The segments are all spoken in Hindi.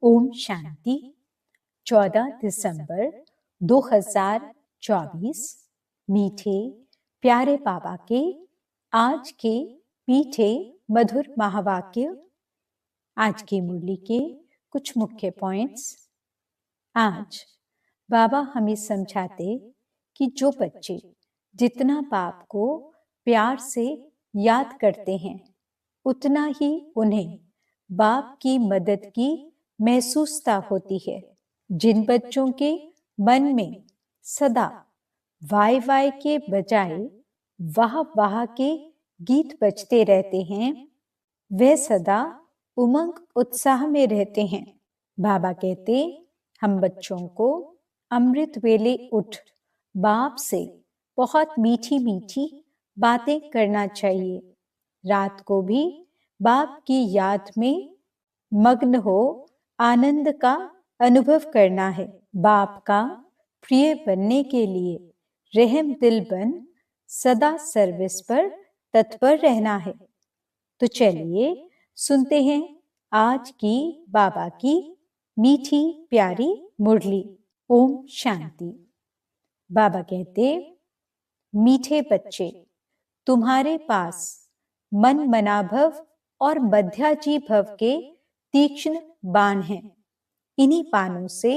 ओम शांति। 14 दिसंबर 2024। मीठे प्यारे बाबा के आज के मीठे मधुर महावाक्य। आज की मुरली के कुछ मुख्य पॉइंट्स। आज बाबा हमें समझाते कि जो बच्चे जितना बाप को प्यार से याद करते हैं उतना ही उन्हें बाप की मदद की महसूसता होती है। जिन बच्चों के मन में सदा वाय वाय के बजाय वाह वाह के गीत बजते रहते हैं वे सदा उमंग उत्साह में रहते हैं। बाबा कहते हम बच्चों को अमृत वेले उठ बाप से बहुत मीठी मीठी बातें करना चाहिए। रात को भी बाप की याद में मग्न हो आनंद का अनुभव करना है। बाप का प्रिय बनने के लिए रहम दिल बन सदा सर्विस पर तत्पर रहना है। तो चलिए सुनते हैं आज की बाबा की मीठी प्यारी मुरली। ओम शांति। बाबा कहते मीठे बच्चे तुम्हारे पास मन मनाभव और मध्याजी भव के तीक्ष्ण बाण हैं। इन्हीं बाणों से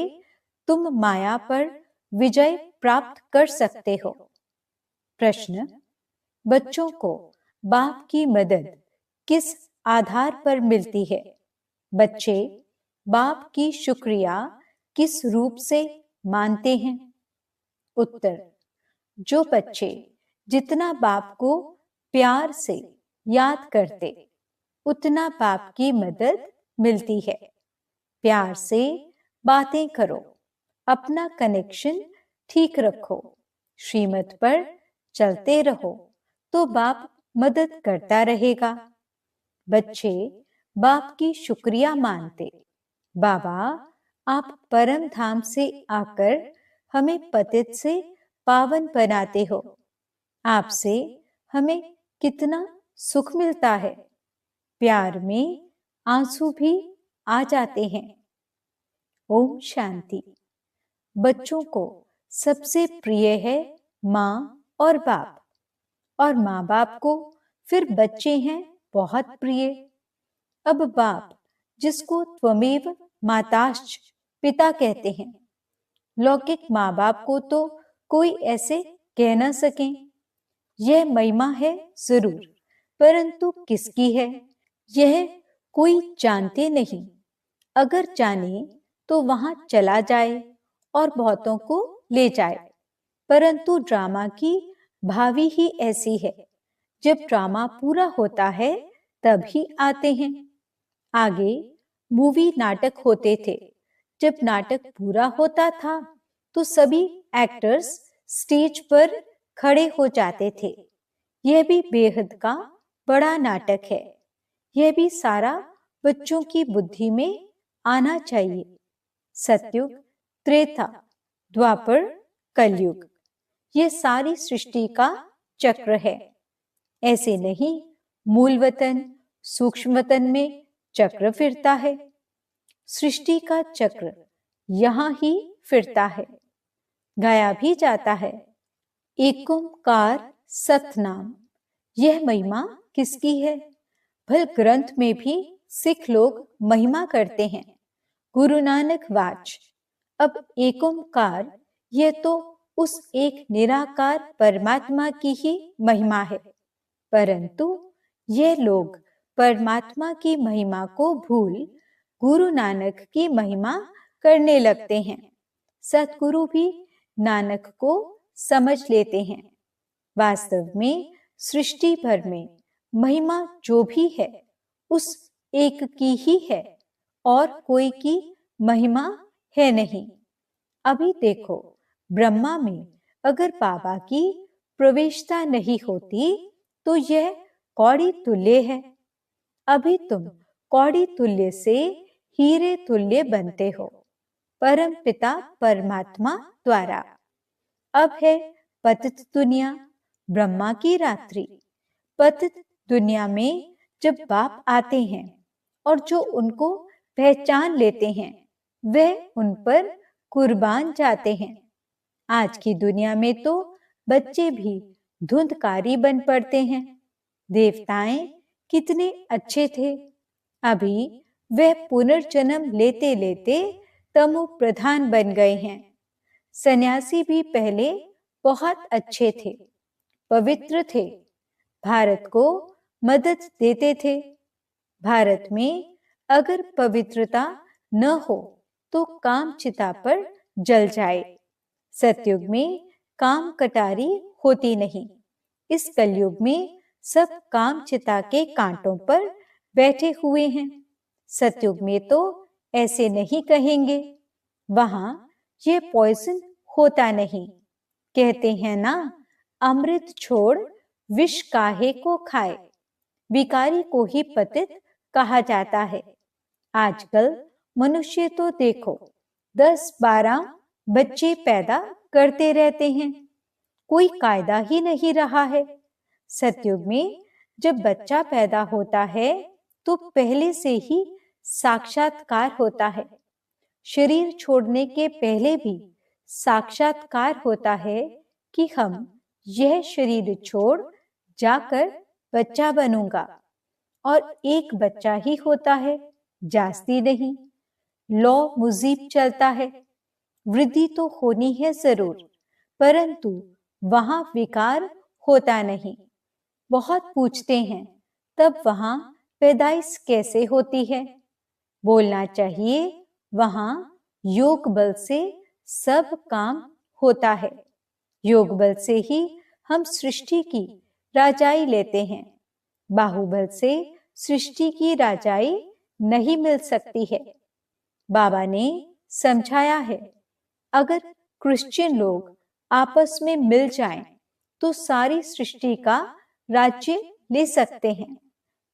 तुम माया पर विजय प्राप्त कर सकते हो। प्रश्न, बच्चों को बाप की मदद किस आधार पर मिलती है? बच्चे बाप की शुक्रिया किस रूप से मानते हैं? उत्तर, जो बच्चे जितना बाप को प्यार से याद करते उतना बाप की मदद मिलती है। प्यार से बातें करो, अपना कनेक्शन ठीक रखो, श्रीमत पर चलते रहो तो बाप मदद करता रहेगा। बच्चे बाप की शुक्रिया मानते, बाबा आप परम धाम से आकर हमें पतित से पावन बनाते हो। आपसे हमें कितना सुख मिलता है। प्यार में आंसू भी आ जाते हैं। ओम शांति। बच्चों को सबसे प्रिय है माँ और बाप, और माँ बाप को फिर बच्चे हैं बहुत प्रिय। अब बाप जिसको त्वमेव माताश्च पिता कहते हैं, लौकिक माँ बाप को तो कोई ऐसे कह न सके। यह महिमा है जरूर, परंतु किसकी है यह कोई जानते नहीं। अगर जाने तो वहां चला जाए और बहुतों को ले जाए, परंतु ड्रामा की भावी ही ऐसी है। जब ड्रामा पूरा होता है तभी आते हैं। आगे मूवी नाटक होते थे। जब नाटक पूरा होता था तो सभी एक्टर्स स्टेज पर खड़े हो जाते थे। यह भी बेहद का बड़ा नाटक है। यह भी सारा बच्चों की बुद्धि में आना चाहिए। सतयुग, त्रेता, द्वापर, कलयुग, ये सारी सृष्टि का चक्र है। ऐसे नहीं मूल वतन सूक्ष्म वतन में चक्र फिरता है। सृष्टि का चक्र यहां ही फिरता है। गाया भी जाता है एक ओंकार सतनाम। यह महिमा किसकी है? भल ग्रंथ में भी सिख लोग महिमा करते हैं। गुरु नानक वाच। अब एक ओंकार यह तो उस एक निराकार परमात्मा की ही महिमा है, परंतु यह लोग परमात्मा की महिमा को भूल गुरु नानक की महिमा करने लगते हैं। सतगुरु भी नानक को समझ लेते हैं। वास्तव में सृष्टि भर में महिमा जो भी है उस एक की ही है और कोई की महिमा है नहीं। अभी देखो, ब्रह्मा में अगर बाबा की प्रवेशता नहीं होती तो यह कौड़ी तुल्य है। अभी तुम कौड़ी तुल्य से हीरे तुल्य बनते हो परम पिता परमात्मा द्वारा। अब है पतित दुनिया, ब्रह्मा की रात्रि। पतित दुनिया में जब बाप आते हैं और जो उनको पहचान लेते हैं, वह उन पर कुर्बान जाते हैं। आज की दुनिया में तो बच्चे भी धुंधकारी बन पड़ते हैं। देवताएं कितने अच्छे थे, अभी वह पुनर्जन्म लेते लेते तमो प्रधान बन गए हैं। सन्यासी भी पहले बहुत अच्छे थे, पवित्र थे, भारत को मदद देते थे। भारत में अगर पवित्रता न हो तो काम चिता पर जल जाए। सतयुग में काम कटारी होती नहीं। इस कलयुग में सब काम चिता के कांटों पर बैठे हुए हैं। सतयुग में तो ऐसे नहीं कहेंगे, वहां ये पॉइजन होता नहीं। कहते हैं ना, अमृत छोड़ विष काहे को खाए। विकारी को ही पतित कहा जाता है। आजकल मनुष्य तो देखो 10-12 बच्चे पैदा करते रहते हैं, कोई कायदा ही नहीं रहा है। सतयुग में जब बच्चा पैदा होता है तो पहले से ही साक्षात्कार होता है। शरीर छोड़ने के पहले भी साक्षात्कार होता है कि हम यह शरीर छोड़ जाकर बच्चा बनूंगा। और एक बच्चा ही होता है, जास्ती नहीं। लौ मुजीब चलता है। वृद्धि तो होनी है जरूर, परंतु वहां विकार होता नहीं। बहुत पूछते हैं, तब वहां पैदाइश कैसे होती है? बोलना चाहिए, वहां योग बल से सब काम होता है। योग बल से ही हम सृष्टि की राजाई लेते हैं। बाहुबल से सृष्टि की राजाई नहीं मिल सकती है। बाबा ने समझाया है, अगर क्रिश्चियन लोग आपस में मिल जाएं तो सारी सृष्टि का राज्य ले सकते हैं,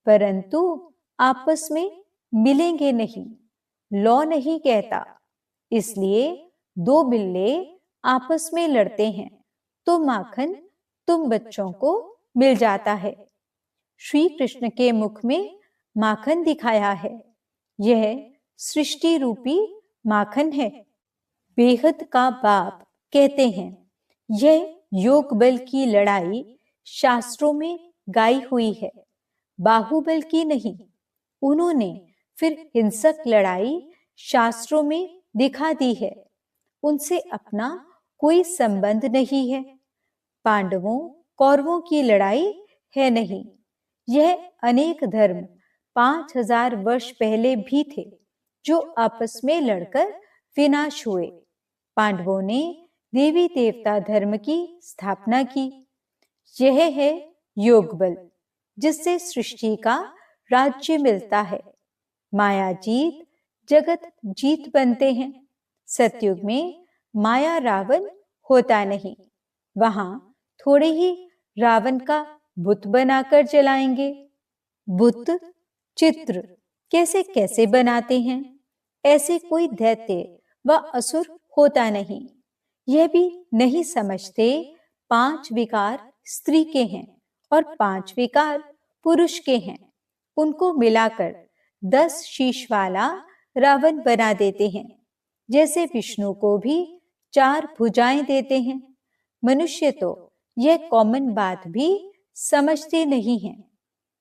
परंतु आपस में मिलेंगे नहीं। लॉ नहीं कहता। इसलिए 2 बिल्ले आपस में लड़ते हैं तो माखन तुम बच्चों को मिल जाता है। श्री कृष्ण के मुख में माखन दिखाया है। यह सृष्टि रूपी माखन है। बेहद का बाप कहते हैं, यह योग बल की लड़ाई शास्त्रों में गाई हुई है, बाहुबल की नहीं। उन्होंने फिर हिंसक लड़ाई शास्त्रों में दिखा दी है। उनसे अपना कोई संबंध नहीं है। पांडवों कौरवों की लड़ाई है नहीं। यह अनेक धर्म 5000 वर्ष पहले भी थे जो आपस में लड़कर विनाश हुए। पांडवों ने देवी देवता धर्म की स्थापना की। यह है योग बल, जिससे सृष्टि का राज्य मिलता है। माया जीत जगत जीत बनते हैं। सतयुग में माया रावण होता नहीं। वहां थोड़े ही रावण का बुत बनाकर जलाएंगे। बुत चित्र कैसे कैसे बनाते हैं, ऐसे कोई दैत्य व असुर होता नहीं। यह भी नहीं समझते 5 विकार स्त्री के हैं और 5 विकार पुरुष के हैं। उनको मिलाकर 10 शीश वाला रावण बना देते हैं। जैसे विष्णु को भी 4 भुजाएं देते हैं। मनुष्य तो यह कॉमन बात भी समझते नहीं हैं।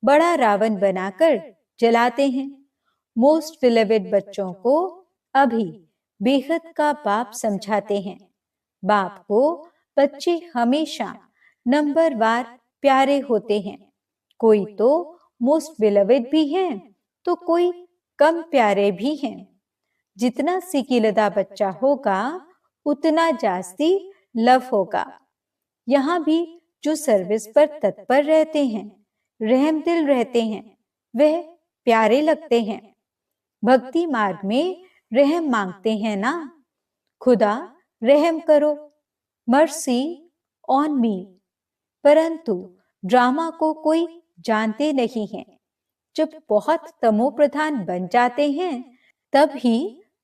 बड़ा रावण बनाकर जलाते हैं। मोस्ट बिलवेड बच्चों को अभी बेहद का बाप समझाते हैं। बाप को बच्चे हमेशा नंबरवार प्यारे होते हैं। कोई तो मोस्ट बिलवेड भी हैं तो कोई कम प्यारे भी हैं। जितना सिकिलदा बच्चा होगा उतना जास्ती लव होगा। यहाँ भी जो सर्विस पर तत्पर रहते हैं, रहमदिल रहते हैं, वह प्यारे लगते हैं। भक्ति मार्ग में रहम मांगते हैं ना, खुदा रहम करो, मर्सी ऑन मी। परंतु ड्रामा को कोई जानते नहीं है। जब बहुत तमो प्रधान बन जाते हैं तब ही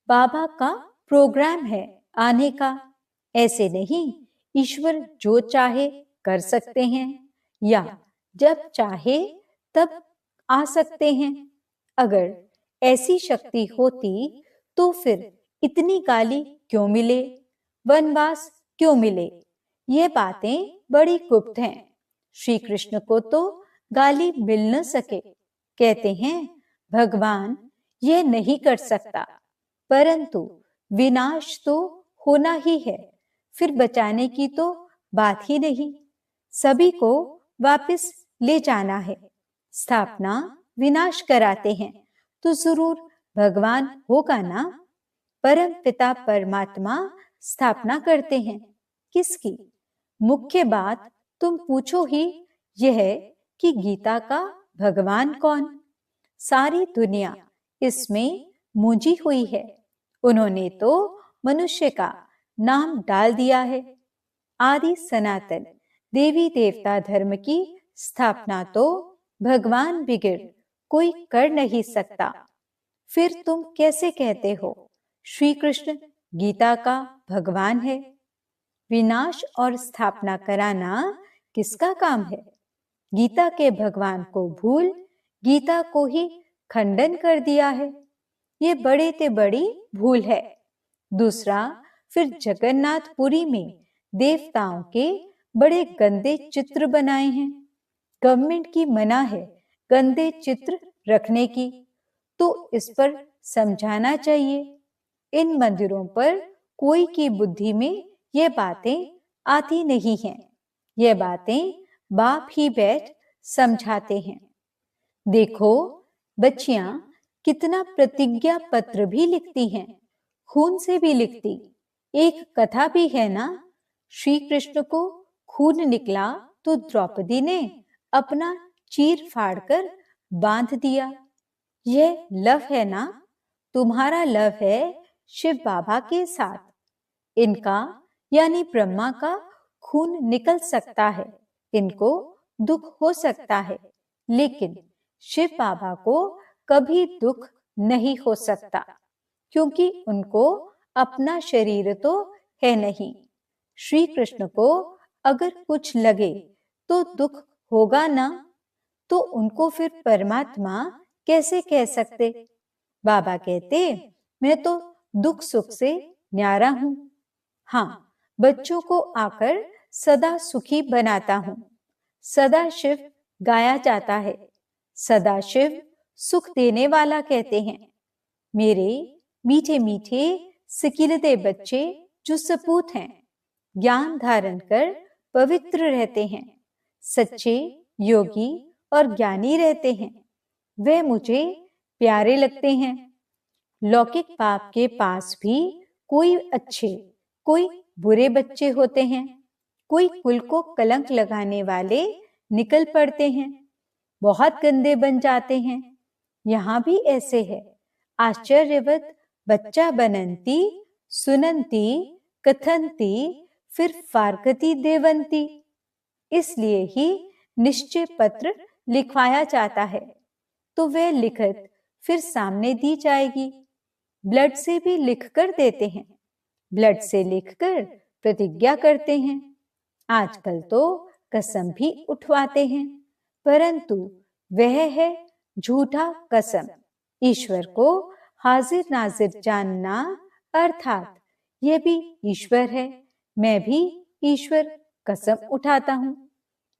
बाबा का प्रोग्राम है आने का। ऐसे नहीं ईश्वर जो चाहे कर सकते हैं या जब चाहे तब आ सकते हैं। अगर ऐसी शक्ति होती तो फिर इतनी गाली क्यों मिले, वनवास क्यों मिले? ये बातें बड़ी गुप्त हैं। श्री कृष्ण को तो गाली मिल न सके। कहते हैं भगवान ये नहीं कर सकता, परंतु विनाश तो होना ही है, फिर बचाने की तो बात ही नहीं। सभी को वापस ले जाना है। स्थापना विनाश कराते हैं तो जरूर भगवान होगा ना। परम पिता परमात्मा स्थापना करते हैं। किसकी? मुख्य बात तुम पूछो ही यह कि गीता का भगवान कौन? सारी दुनिया इसमें मूंझी हुई है। उन्होंने तो मनुष्य का नाम डाल दिया है। आदि सनातन देवी देवता धर्म की स्थापना तो भगवान बिगड़ कोई कर नहीं सकता। फिर तुम कैसे कहते हो श्री कृष्ण गीता का भगवान है? विनाश और स्थापना कराना किसका काम है? गीता के भगवान को भूल गीता को ही खंडन कर दिया है। ये बड़े ते बड़ी भूल है। दूसरा, फिर जगन्नाथपुरी में देवताओं के बड़े गंदे चित्र बनाए हैं। गवर्नमेंट की मना है गंदे चित्र रखने की, तो इस पर समझाना चाहिए। इन मंदिरों पर कोई की बुद्धि में ये बातें आती नहीं हैं। ये बातें बाप ही बैठ समझाते हैं। देखो बच्चियां कितना प्रतिज्ञा पत्र भी लिखती हैं, खून से भी लिखती। एक कथा भी है ना, श्री कृष्ण को खून निकला तो द्रौपदी ने अपना चीर फाड़कर बांध दिया। यह लव है ना, तुम्हारा लव है शिव बाबा के साथ। इनका यानी ब्रह्मा का खून निकल सकता है, इनको दुख हो सकता है, लेकिन शिव बाबा को कभी दुख नहीं हो सकता, क्योंकि उनको अपना शरीर तो है नहीं। श्री कृष्ण को अगर कुछ लगे तो दुख होगा ना, तो उनको फिर परमात्मा कैसे कह सकते? बाबा कहते मैं तो दुख सुख से न्यारा हूं। हाँ, बच्चों को आकर सदा सुखी बनाता हूं। सदा शिव गाया जाता है। सदा शिव सुख देने वाला कहते हैं। मेरे मीठे मीठे सिकिलते बच्चे जो सपूत हैं, ज्ञान धारण कर पवित्र रहते हैं, सच्चे योगी और ज्ञानी रहते हैं, वे मुझे प्यारे लगते हैं। लौकिक बाप के पास भी कोई अच्छे कोई बुरे बच्चे होते हैं। कोई कुल को कलंक लगाने वाले निकल पड़ते हैं, बहुत गंदे बन जाते हैं। यहाँ भी ऐसे है। आश्चर्यवत बच्चा बनंती सुनंती कथंती फिर फारकती देवंती। इसलिए ही निश्चय पत्र लिखवाया जाता है, तो वह लिखत फिर सामने दी जाएगी। ब्लड से भी लिखकर देते हैं, ब्लड से लिखकर प्रतिज्ञा करते हैं। आजकल तो कसम भी उठवाते हैं, परंतु वह है झूठा कसम। ईश्वर को हाजिर नाजिर जानना अर्थात यह भी ईश्वर है, मैं भी ईश्वर कसम उठाता हूं।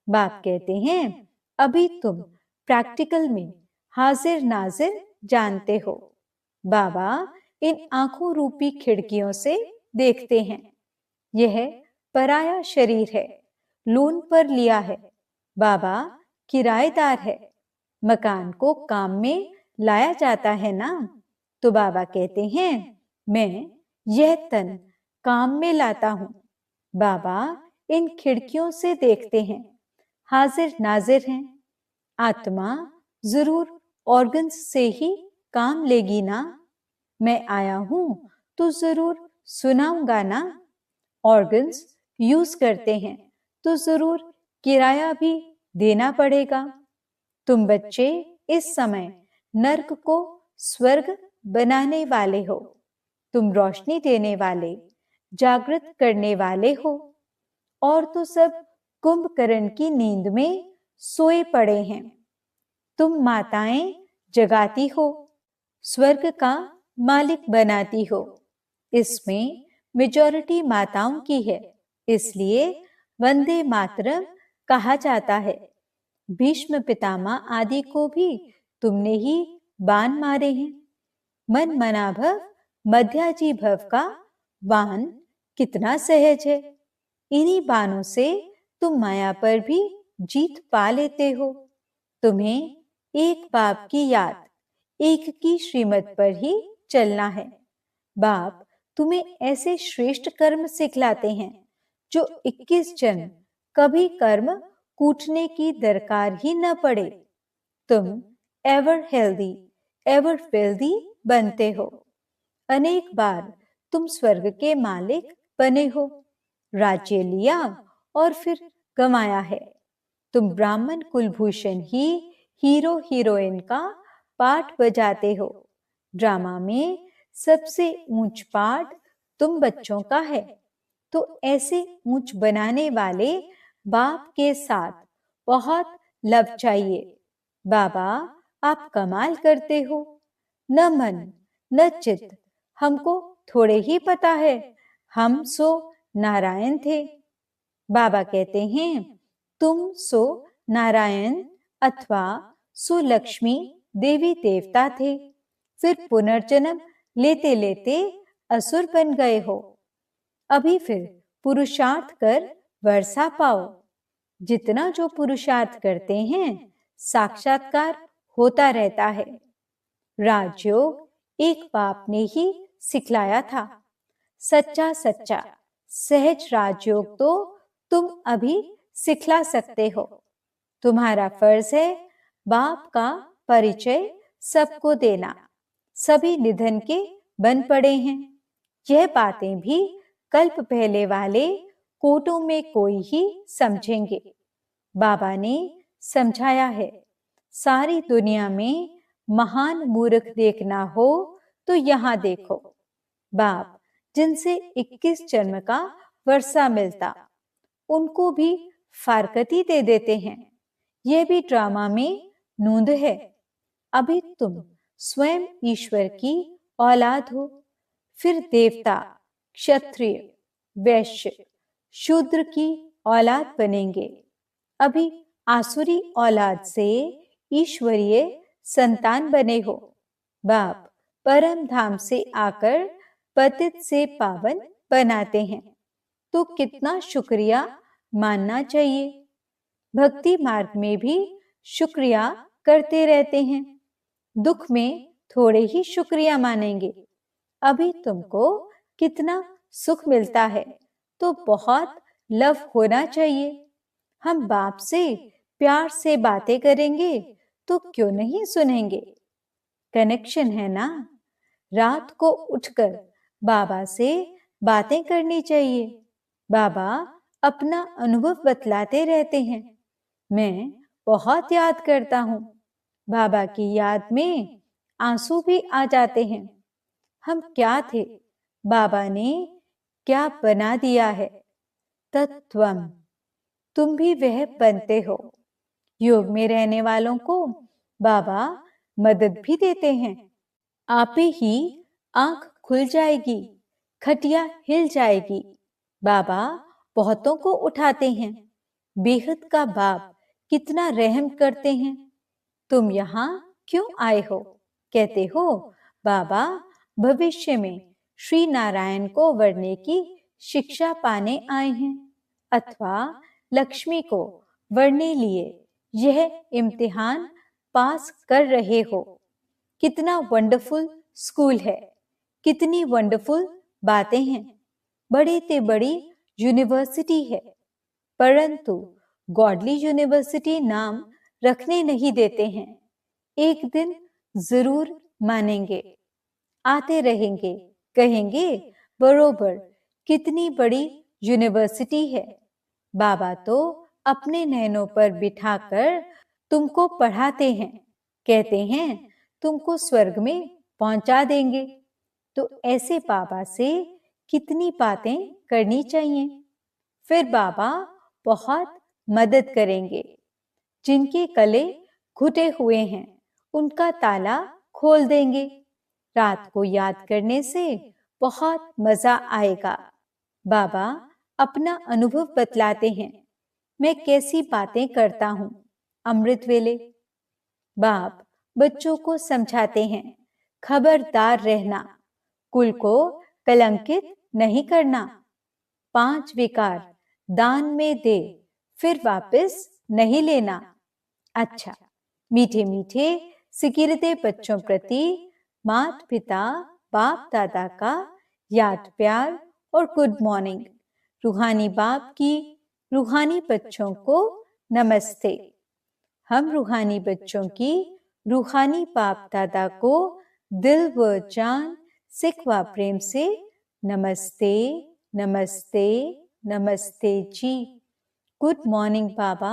बाप कहते हैं अभी तुम प्रैक्टिकल में हाजिर नाजिर जानते हो। बाबा इन आंखों रूपी खिड़कियों से देखते हैं। यह पराया शरीर है, लोन पर लिया है। बाबा किराएदार है। मकान को काम में लाया जाता है ना, तो बाबा कहते हैं मैं यह तन काम में लाता हूं। बाबा इन खिड़कियों से देखते हैं, हाजिर नाजिर हैं। आत्मा जरूर ऑर्गन्स से ही काम लेगी ना। मैं आया हूं तो जरूर सुनाऊंगा ना। ऑर्गन्स यूज करते हैं तो जरूर किराया भी देना पड़ेगा। तुम बच्चे इस समय नर्क को स्वर्ग बनाने वाले हो। तुम रोशनी देने वाले, जागृत करने वाले हो। और तो सब कुंभकर्ण की नींद में सोए पड़े हैं। तुम माताएं जगाती हो। स्वर्ग का मालिक बनाती हो। इसमें मेजॉरिटी माताओं की है, इसलिए वंदे मातरम कहा जाता है। भीष्म पितामह आदि को भी तुमने ही बाण मारे हैं। मन मना भव मध्याजी भव का बाण कितना सहज है। इन्हीं बाणों से तुम माया पर भी जीत पा लेते हो। तुम्हें एक बाप की याद, एक की श्रीमत पर ही चलना है। बाप तुम्हें ऐसे श्रेष्ठ कर्म सिखलाते हैं जो 21 जन्म कभी कर्म कूटने की दरकार ही न पड़े। तुम एवर हेल्दी, एवर वेल्दी बनते हो। अनेक बार तुम स्वर्ग के मालिक बने हो, राज्य लिया और फिर गंवाया है। तुम ब्राह्मण कुलभूषण ही हीरो हीरोइन का पाठ बजाते हो। ड्रामा में सबसे ऊंच पाठ तुम बच्चों का है। तो ऐसे ऊंच बनाने वाले बाप के साथ बहुत लव चाहिए। बाबा आप कमाल करते हो। न मन न चित्त हमको थोड़े ही पता है, हम सो नारायण थे। बाबा कहते हैं तुम सो नारायण अथवा सुलक्ष्मी देवी देवता थे, फिर पुनर्जन्म लेते लेते असुर बन गए हो। अभी फिर पुरुषार्थ कर वर्षा पाओ। जितना जो पुरुषार्थ करते हैं साक्षात्कार होता रहता है। राजयोग एक बाप ने ही सिखलाया था। सच्चा सच्चा सहज राजयोग तो तुम अभी सिखला सकते हो। तुम्हारा फर्ज है बाप का परिचय सबको देना। सभी निधन के बन पड़े हैं। यह बातें भी कल्प पहले वाले कोटों में कोई ही समझेंगे। बाबा ने समझाया है, सारी दुनिया में महान मूर्ख देखना हो तो यहाँ देखो। बाप जिनसे 21 जन्म का वर्षा मिलता, उनको भी फारकती दे देते हैं। यह भी ड्रामा में नूंद है। अभी तुम स्वयं ईश्वर की औलाद हो, फिर देवता, क्षत्रिय, वैश्य, शूद्र की औलाद बनेंगे। अभी आसुरी औलाद से ईश्वरीय संतान बने हो। बाप परम धाम से आकर पतित से पावन बनाते हैं, तो कितना शुक्रिया मानना चाहिए। भक्ति मार्ग में भी शुक्रिया करते रहते हैं। दुख में थोड़े ही शुक्रिया मानेंगे। अभी तुमको कितना सुख मिलता है, तो बहुत लव होना चाहिए। हम बाप से प्यार से बातें करेंगे तो क्यों नहीं सुनेंगे। कनेक्शन है ना। रात को उठकर बाबा से बातें करनी चाहिए। बाबा अपना अनुभव बतलाते रहते हैं। मैं बहुत याद करता हूँ। बाबा की याद में आंसू भी आ जाते हैं। हम क्या थे, बाबा ने क्या बना दिया है। तत्वम तुम भी वह बनते हो। योग में रहने वालों को बाबा मदद भी देते हैं। आपे ही आंख खुल जाएगी, खटिया हिल जाएगी। बाबा बहुतों को उठाते हैं। बेहद का बाप कितना रहम करते हैं। तुम यहाँ क्यों आए हो? कहते हो बाबा भविष्य में श्री नारायण को वरने की शिक्षा पाने आए हैं, अथवा लक्ष्मी को वरने लिए यह इम्तिहान पास कर रहे हो। कितना वंडरफुल स्कूल है, कितनी वंडरफुल बातें हैं। बड़ी ते बड़ी यूनिवर्सिटी है, परंतु गॉडली यूनिवर्सिटी नाम रखने नहीं देते हैं। एक दिन जरूर मानेंगे। आते रहेंगे, कहेंगे बरोबर कितनी बड़ी यूनिवर्सिटी है। बाबा तो अपने नैनों पर बिठाकर तुमको पढ़ाते हैं। कहते हैं तुमको स्वर्ग में पहुंचा देंगे। तो ऐसे बाबा से कितनी बातें करनी चाहिए। फिर बाबा बहुत मदद करेंगे। जिनके कले घुटे हुए हैं उनका ताला खोल देंगे। रात को याद करने से बहुत मजा आएगा। बाबा अपना अनुभव बतलाते हैं, मैं कैसी बातें करता हूँ। अमृत वेले बाप बच्चों को समझाते हैं, खबरदार रहना, कुल को कलंकित नहीं करना। 5 विकार दान में दे, फिर वापस नहीं लेना। अच्छा, मीठे मीठे सिकिरते बच्चों प्रति माता पिता बाप दादा का याद प्यार और गुड मॉर्निंग। रूहानी बाप की रूहानी बच्चों को नमस्ते। हम रूहानी बच्चों की रूहानी बाप दादा को दिल व जान सिख व प्रेम से नमस्ते नमस्ते नमस्ते जी। गुड मॉर्निंग बाबा।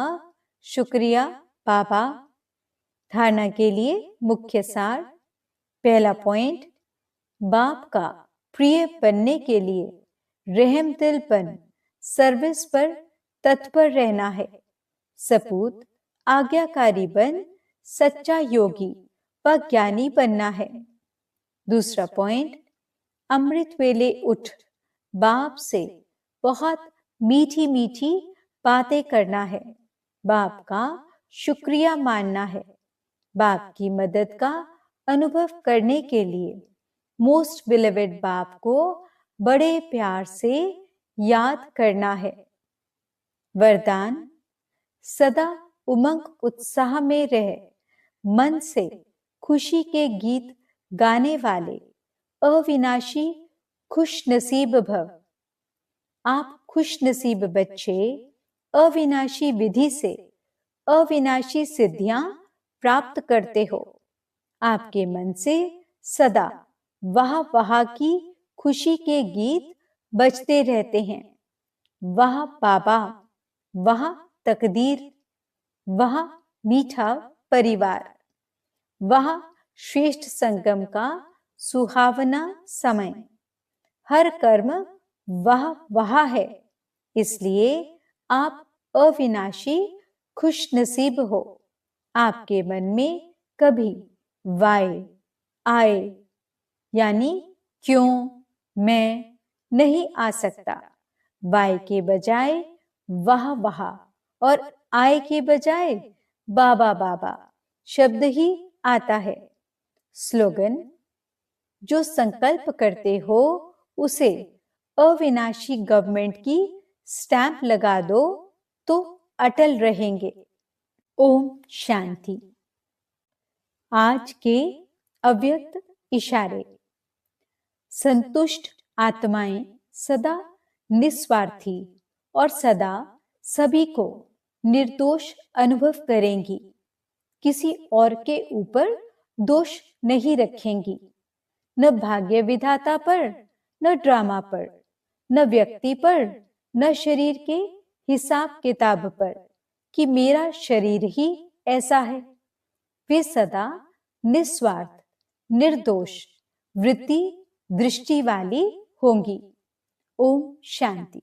शुक्रिया बाबा। धारणा के लिए मुख्य सार। पहला पॉइंट, बाप का प्रिय बनने के लिए रहम दिल बन सर्विस पर तत्पर रहना है। सपूत आज्ञाकारी बन सच्चा योगी व ज्ञानी बनना है। दूसरा पॉइंट, अमृत वेले उठ बाप से बहुत मीठी मीठी बातें करना है। बाप का शुक्रिया मानना है। बाप की मदद का अनुभव करने के लिए मोस्ट बिलीवेड बाप को बड़े प्यार से याद करना है। वरदान, सदा उमंग उत्साह में रहे, मन से खुशी के गीत गाने वाले अविनाशी खुश नसीब भव। आप खुश नसीब बच्चे अविनाशी विधि से अविनाशी सिद्धियां प्राप्त करते हो। आपके मन से सदा वाह वाह की खुशी के गीत बजते रहते हैं। वाह बाबा, वाह तकदीर, वाह मीठा परिवार, वाह श्रेष्ठ संगम का सुहावना समय। हर कर्म वाह वाह है, इसलिए आप अविनाशी खुश नसीब हो। आपके मन में कभी वाय आए यानी क्यों मैं नहीं आ सकता। वाय के बजाय वाह वाह और आय के बजाय बाबा बाबा शब्द ही आता है। स्लोगन, जो संकल्प करते हो उसे अविनाशी गवर्नमेंट की स्टैंप लगा दो तो अटल रहेंगे। ओम शांति। आज के अव्यक्त इशारे। संतुष्ट आत्माएं सदा निस्वार्थी और सदा सभी को निर्दोष अनुभव करेंगी। किसी और के ऊपर दोष नहीं रखेंगी, न भाग्य विधाता पर, न ड्रामा पर, न व्यक्ति पर, न शरीर के हिसाब किताब पर कि मेरा शरीर ही ऐसा है। वे सदा निस्वार्थ निर्दोष वृत्ति दृष्टि वाली होंगी। ओम शांति।